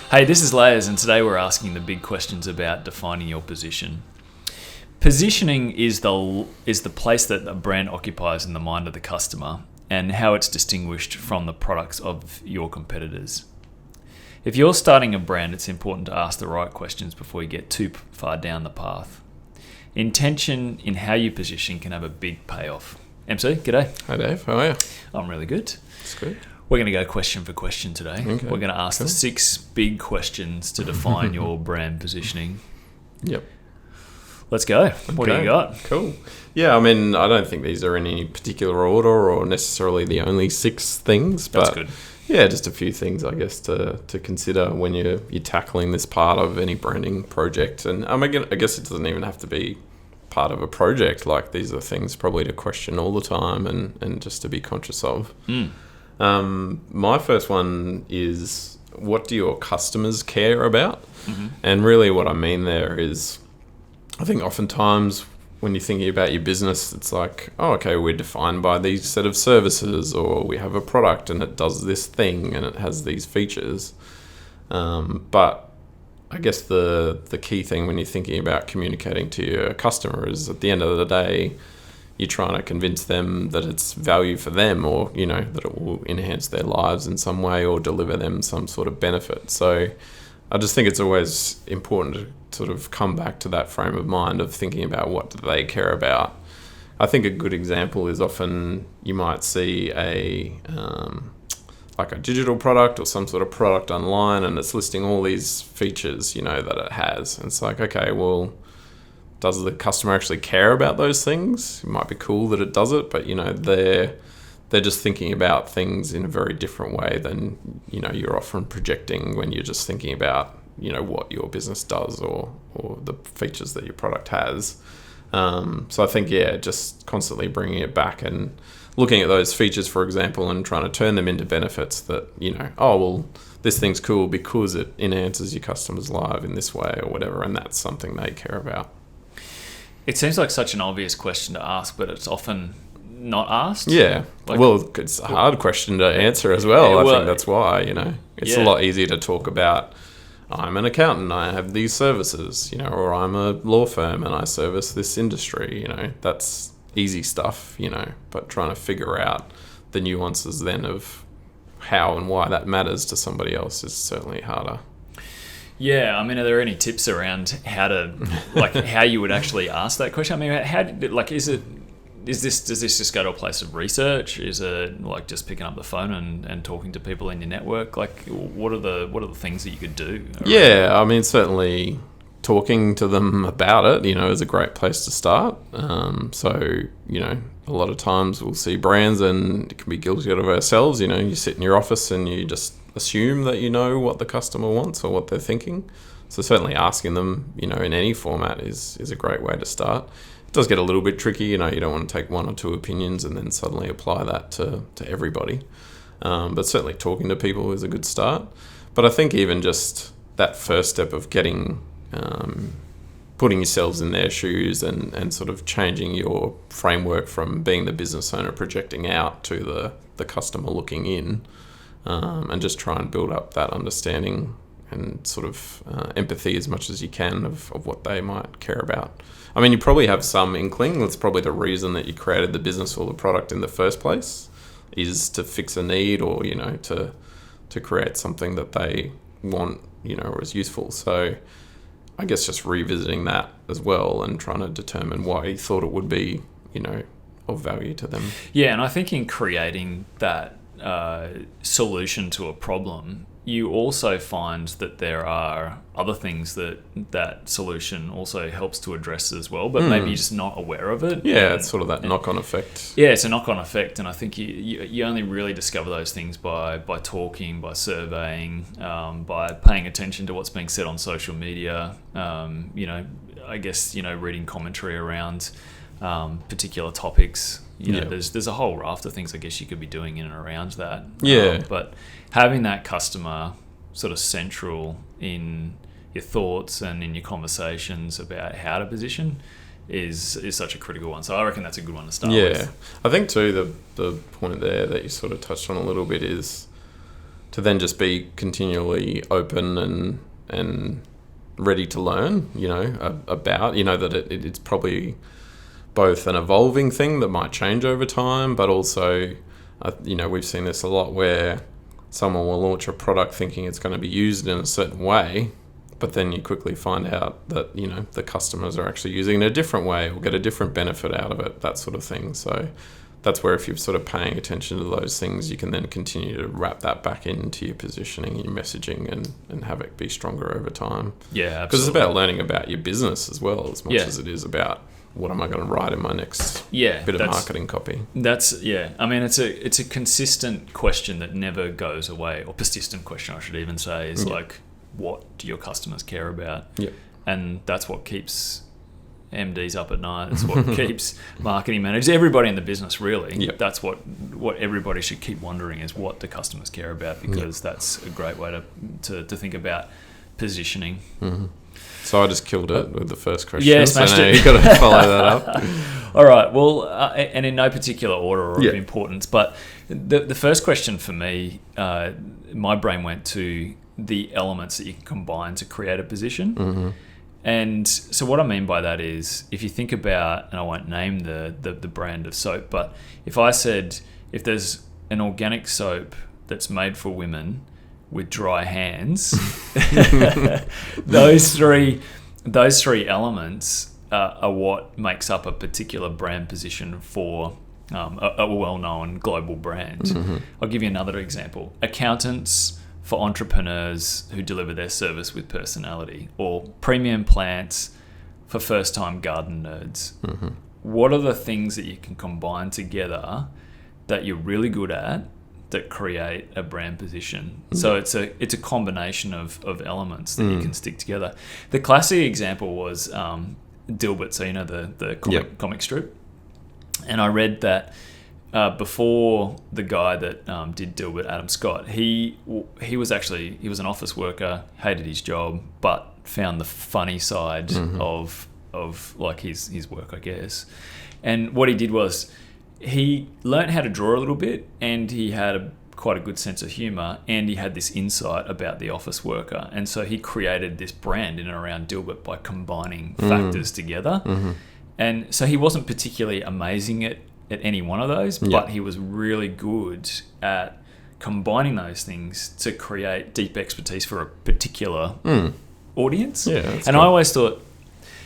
Hey, this is Layers, and today we're asking the big questions about defining your position. Positioning is the place that a brand occupies in the mind of the customer and how it's distinguished from the products of your competitors. If you're starting a brand, it's important to ask the right questions before you get too far down the path. Intention in how you position can have a big payoff. MC, g'day. Hi Dave, how are you? I'm really good. That's good. We're going to go question for question today. Okay. We're going to ask the 6 big questions to define your brand positioning. Yep. Let's go. What do you got? Cool. Yeah, I mean, I don't think these are in any particular order or necessarily the only 6 things. But That's good. Yeah, just a few things, I guess, to consider when you're tackling this part of any branding project. And I guess it doesn't even have to be part of a project. Like, these are things probably to question all the time and just to be conscious of. My first one is, what do your customers care about? Mm-hmm. And really what I mean there is, I think oftentimes when you're thinking about your business, it's like, oh, okay, we're defined by these set of services, or we have a product and it does this thing and it has these features. But I guess the key thing when you're thinking about communicating to your customer is, at the end of the day, you're trying to convince them that it's value for them, or, that it will enhance their lives in some way or deliver them some sort of benefit. So I just think it's always important to sort of come back to that frame of mind of thinking about what do they care about. I think a good example is, often you might see like a digital product or some sort of product online, and it's listing all these features, that it has. And it's like, okay, well, does the customer actually care about those things? It might be cool that it does it, but they're just thinking about things in a very different way than you're often projecting when you're just thinking about what your business does or the features that your product has. So I think just constantly bringing it back and looking at those features, for example, and trying to turn them into benefits that this thing's cool because it enhances your customer's life in this way or whatever, and that's something they care about. It seems like such an obvious question to ask, but it's often not asked. Yeah. It's a hard question to answer as well. I think that's why, it's a lot easier to talk about, I'm an accountant, I have these services, or I'm a law firm and I service this industry, that's easy stuff, but trying to figure out the nuances then of how and why that matters to somebody else is certainly harder. Yeah, I mean, are there any tips around how to, how you would actually ask that question? I mean, does this just go to a place of research? Is it like just picking up the phone and talking to people in your network? Like, what are the things that you could do? Yeah, I mean, certainly talking to them about it, is a great place to start. So, a lot of times we'll see brands, and it can be guilty of ourselves. You sit in your office and you just assume that you know what the customer wants or what they're thinking. So certainly asking them, in any format is a great way to start. It does get a little bit tricky, you don't want to take 1 or 2 opinions and then suddenly apply that to everybody. But certainly talking to people is a good start. But I think even just that first step of getting, putting yourselves in their shoes and sort of changing your framework from being the business owner projecting out to the customer looking in, and just try and build up that understanding and sort of empathy as much as you can of what they might care about. I mean, you probably have some inkling. That's probably the reason that you created the business or the product in the first place, is to fix a need or, to create something that they want, or is useful. So I guess just revisiting that as well and trying to determine why you thought it would be, of value to them. Yeah, and I think in creating that solution to a problem, you also find that there are other things that solution also helps to address as well, but maybe you're just not aware of it. Yeah, it's sort of that knock-on effect. Yeah, it's a knock-on effect, and I think you only really discover those things by talking, by surveying, by paying attention to what's being said on social media. I guess reading commentary around particular topics. There's a whole raft of things I guess you could be doing in and around that. Yeah. But having that customer sort of central in your thoughts and in your conversations about how to position is such a critical one. So I reckon that's a good one to start with. I think too the point there that you sort of touched on a little bit is to then just be continually open and ready to learn, about, that it's probably both an evolving thing that might change over time, but also, we've seen this a lot where someone will launch a product thinking it's going to be used in a certain way, but then you quickly find out that, the customers are actually using it a different way or get a different benefit out of it, that sort of thing. So that's where if you're sort of paying attention to those things, you can then continue to wrap that back into your positioning, your messaging, and have it be stronger over time. Yeah, absolutely. Because it's about learning about your business as well, as much as it is about what am I going to write in my next bit of marketing copy. I mean, it's a consistent question that never goes away, or persistent question, I should even say, is like, what do your customers care about? Yep. And that's what keeps MDs up at night. It's what keeps marketing managers, everybody in the business, really. Yep. That's what everybody should keep wondering, is what do customers care about, because that's a great way to think about positioning. Mm-hmm. So I just killed it with the first question. Yeah, smashed it. You've got to follow that up. All right. Well, and in no particular order or of importance, but the first question for me, my brain went to the elements that you can combine to create a position. Mm-hmm. And so what I mean by that is, if you think about, and I won't name the brand of soap, but if I said, if there's an organic soap that's made for women with dry hands, those three elements are what makes up a particular brand position for a well-known global brand. Mm-hmm. I'll give you another example. Accountants for entrepreneurs who deliver their service with personality, or premium plants for first-time garden nerds. Mm-hmm. What are the things that you can combine together that you're really good at that create a brand position? Mm-hmm. So it's a combination of elements that you can stick together. The classic example was Dilbert, so the comic strip. And I read that before the guy that did Dilbert, Adam Scott, he was an office worker, hated his job, but found the funny side of like his work, I guess. And what he did was he learned how to draw a little bit, and he had quite a good sense of humor, and he had this insight about the office worker. And so he created this brand in and around Dilbert by combining factors together. Mm-hmm. And so he wasn't particularly amazing at any one of those, but he was really good at combining those things to create deep expertise for a particular audience. Yeah, and cool. I always thought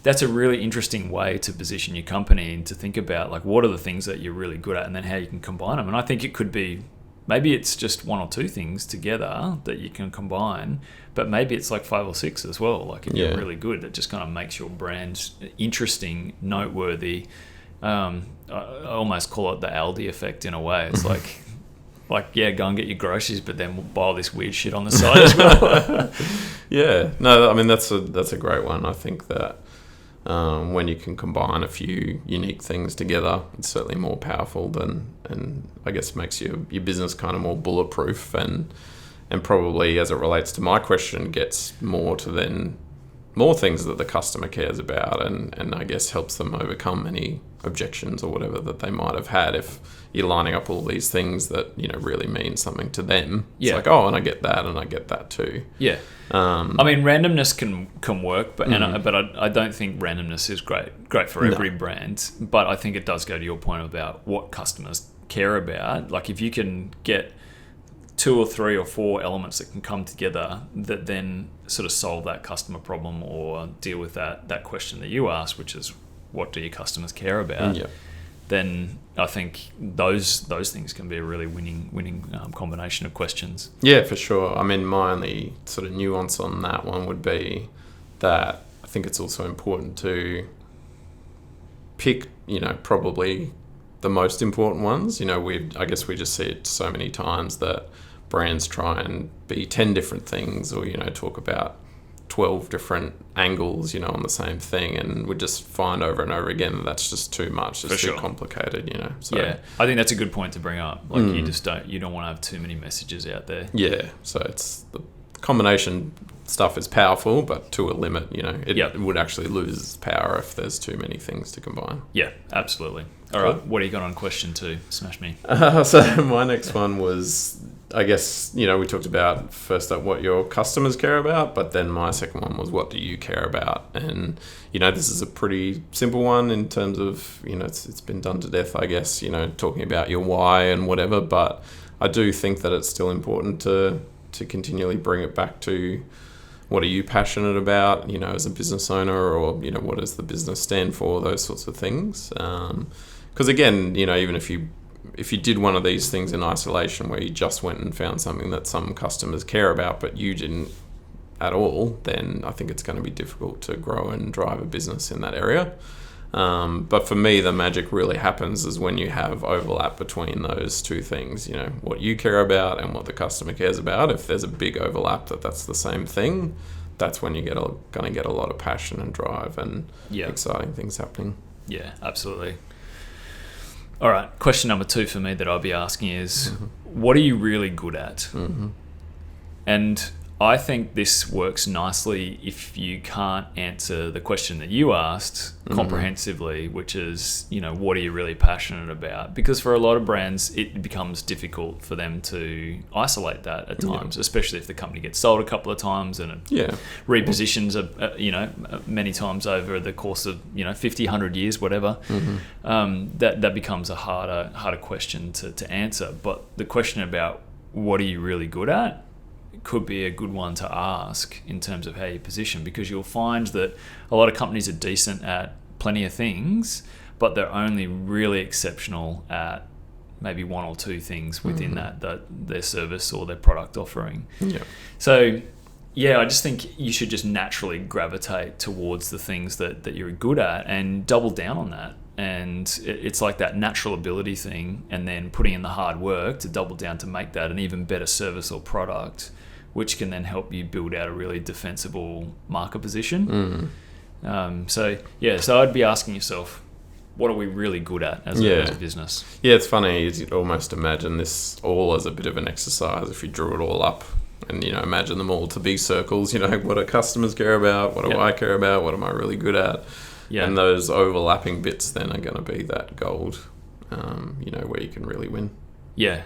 that's a really interesting way to position your company and to think about, like, what are the things that you're really good at and then how you can combine them. And I think it could be, maybe it's just one or two things together that you can combine, but maybe it's like 5 or 6 as well. Like, if you're really good, it just kind of makes your brand interesting, noteworthy. I almost call it the Aldi effect in a way. It's like, go and get your groceries, but then we'll buy all this weird shit on the side as well. Yeah, no, I mean, that's a great one. I think that when you can combine a few unique things together, it's certainly more powerful and I guess makes your business kind of more bulletproof and probably, as it relates to my question, gets more things that the customer cares about and I guess helps them overcome any objections or whatever that they might have had if you're lining up all these things that, really mean something to them. It's like, oh, and I get that and I get that too. Yeah. I mean, randomness can work, but I don't think randomness is great for every brand. But I think it does go to your point about what customers care about. Like, if you can get 2 or 3 or 4 elements that can come together that then sort of solve that customer problem or deal with that question that you asked, which is, what do your customers care about? Yeah. Then I think those things can be a really winning combination of questions. Yeah, for sure. I mean, my only sort of nuance on that one would be that I think it's also important to pick, probably the most important ones. I guess we just see it so many times that brands try and be 10 different things or, talk about 12 different angles, on the same thing, and we just find over and over again that that's just too much. It's too complicated, So, yeah, I think that's a good point to bring up. Like, you don't want to have too many messages out there. Yeah, so it's the combination stuff is powerful, but to a limit, it would actually lose its power if there's too many things to combine. Yeah, absolutely. All right, what do you got on question 2? Smash me. So my next one was I guess, we talked about first up what your customers care about, but then my second one was what do you care about? And, this is a pretty simple one in terms of, it's been done to death, I guess, talking about your why and whatever, but I do think that it's still important to continually bring it back to what are you passionate about, as a business owner, or, what does the business stand for, those sorts of things. Because again, even if you did one of these things in isolation where you just went and found something that some customers care about, but you didn't at all, then I think it's going to be difficult to grow and drive a business in that area. But for me, the magic really happens is when you have overlap between those two things, what you care about and what the customer cares about. If there's a big overlap that's the same thing, that's when you're going to get a lot of passion and drive and exciting things happening. Yeah, absolutely. All right, question number 2 for me that I'll be asking is, what are you really good at? And I think this works nicely if you can't answer the question that you asked comprehensively, which is, what are you really passionate about? Because for a lot of brands, it becomes difficult for them to isolate that at times, especially if the company gets sold a couple of times and it repositions, many times over the course of, 50, 100 years, whatever. That becomes a harder question to answer. But the question about what are you really good at could be a good one to ask in terms of how you position, because you'll find that a lot of companies are decent at plenty of things, but they're only really exceptional at maybe one or two things within that their service or their product offering. So I just think you should just naturally gravitate towards the things that you're good at and double down on that. And it's like that natural ability thing, and then putting in the hard work to double down to make that an even better service or product, which can then help you build out a really defensible market position. So I'd be asking yourself, what are we really good at as a business? Yeah, it's funny. You'd almost imagine this all as a bit of an exercise if you drew it all up and, imagine them all to be circles. What do customers care about? What do I care about? What am I really good at? And those overlapping bits then are going to be that gold, where you can really win. Yeah,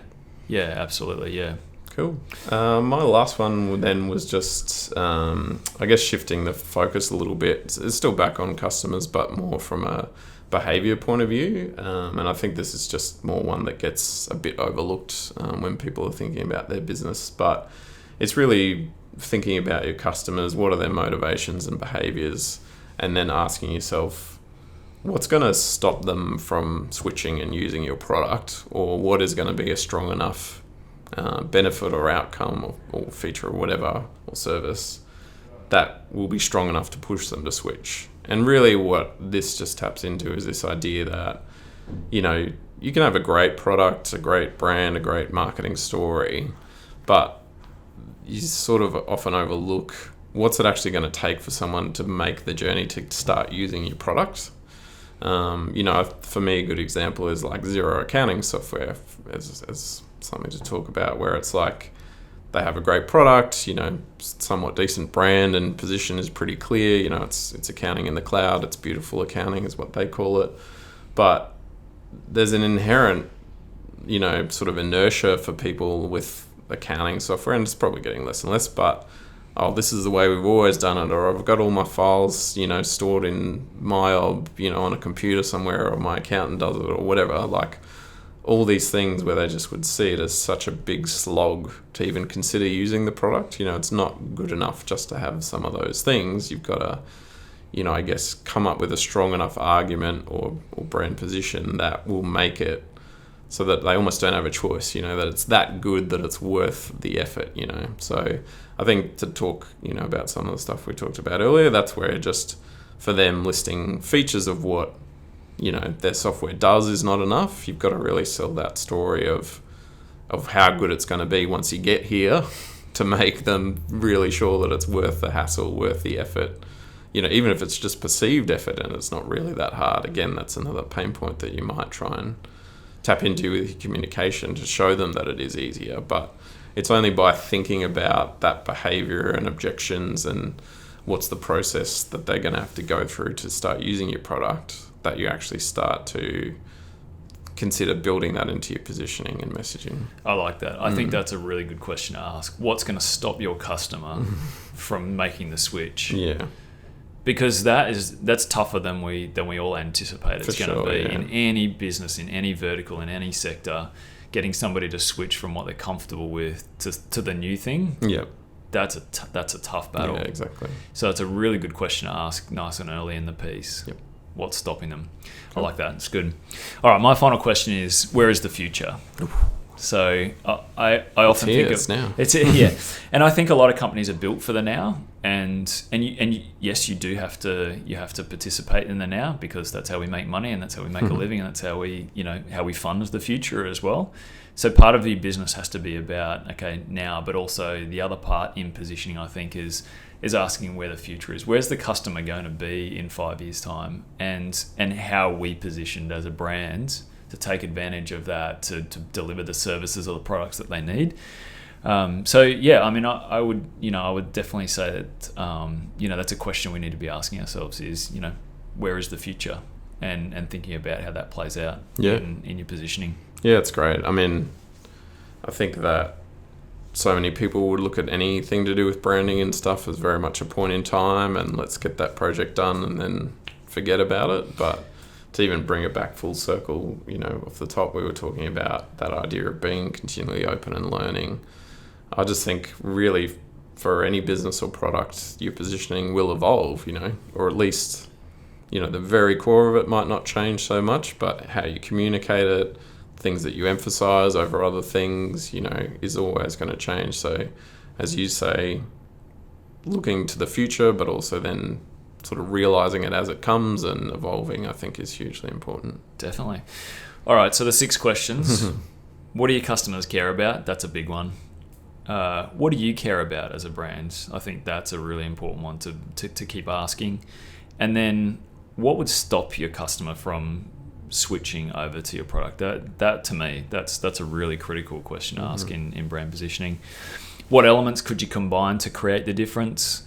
absolutely, yeah. Cool. My last one then was just, I guess, shifting the focus a little bit. It's still back on customers, but more from a behavior point of view. And I think this is just more one that gets a bit overlooked when people are thinking about their business. But it's really thinking about your customers, what are their motivations and behaviors, and then asking yourself, what's going to stop them from switching and using your product, or what is going to be a strong enough benefit or outcome or feature or whatever, or service that will be strong enough to push them to switch. And really what this just taps into is this idea that, you can have a great product, a great brand, a great marketing story, but you sort of often overlook what's it actually going to take for someone to make the journey to start using your product. For me, a good example is like Xero accounting software as something to talk about, where it's like they have a great product, somewhat decent brand, and position is pretty clear. It's accounting in the cloud. It's beautiful accounting is what they call it. But there's an inherent, sort of inertia for people with accounting software, and it's probably getting less and less, but this is the way we've always done it, or I've got all my files, stored in MyOb, on a computer somewhere, or my accountant does it, or whatever. Like all these things where they just would see it as such a big slog to even consider using the product. It's not good enough just to have some of those things. You've got to, I guess, come up with a strong enough argument or brand position that will make it so that they almost don't have a choice, that it's that good that it's worth the effort, So I think to talk, about some of the stuff we talked about earlier, that's where just for them listing features of what, their software does is not enough. You've got to really sell that story of how good it's going to be once you get here to make them really sure that it's worth the hassle, worth the effort. Even if it's just perceived effort and it's not really that hard. Again, that's another pain point that you might try and tap into with your communication to show them that it is easier. But it's only by thinking about that behavior and objections and what's the process that they're going to have to go through to start using your product that you actually start to consider building that into your positioning and messaging. I like that. I think that's a really good question to ask. What's going to stop your customer from making the switch? Yeah. Because that's tougher than we all anticipate it's going to be in any business, in any vertical, in any sector. Getting somebody to switch from what they're comfortable with to the new thing. Yeah. That's a tough battle. Yeah, exactly. So it's a really good question to ask nice and early in the piece. Yep. What's stopping them? Cool. I like that. It's good. All right, my final question is, where is the future? So I often think it's now. It's yeah, and I think a lot of companies are built for the now, and yes, you have to participate in the now, because that's how we make money, and that's how we make a living, and that's how we fund the future as well. So part of your business has to be about now, but also the other part in positioning, I think, is asking where the future is. Where's the customer going to be in 5 years' time, and how are we positioned as a brand to take advantage of that, to deliver the services or the products that they need. So yeah, I mean, I would definitely say that that's a question we need to be asking ourselves is, where is the future, and thinking about how that plays out in your positioning. Yeah, it's great. I mean, I think that so many people would look at anything to do with branding and stuff as very much a point in time, and let's get that project done and then forget about it. But to even bring it back full circle, off the top, we were talking about that idea of being continually open and learning. I just think really for any business or product, your positioning will evolve, or at least, the very core of it might not change so much, but how you communicate it, things that you emphasize over other things, is always going to change. So as you say, looking to the future, but also then sort of realizing it as it comes and evolving, I think is hugely important. Definitely. All right, so the 6 questions. What do your customers care about? That's a big one. What do you care about as a brand? I think that's a really important one to keep asking. And then what would stop your customer from switching over to your product? That to me, that's a really critical question to ask in brand positioning. What elements could you combine to create the difference?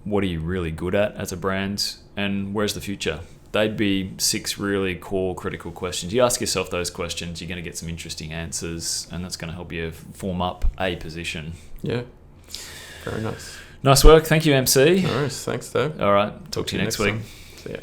What are you really good at as a brand? And where's the future? They'd be 6 really core critical questions. You ask yourself those questions, you're going to get some interesting answers, and that's going to help you form up a position. Yeah, very nice. Nice work. Thank you, MC. No worries. Thanks, Dave. All right. Talk to you next week. Time. See ya.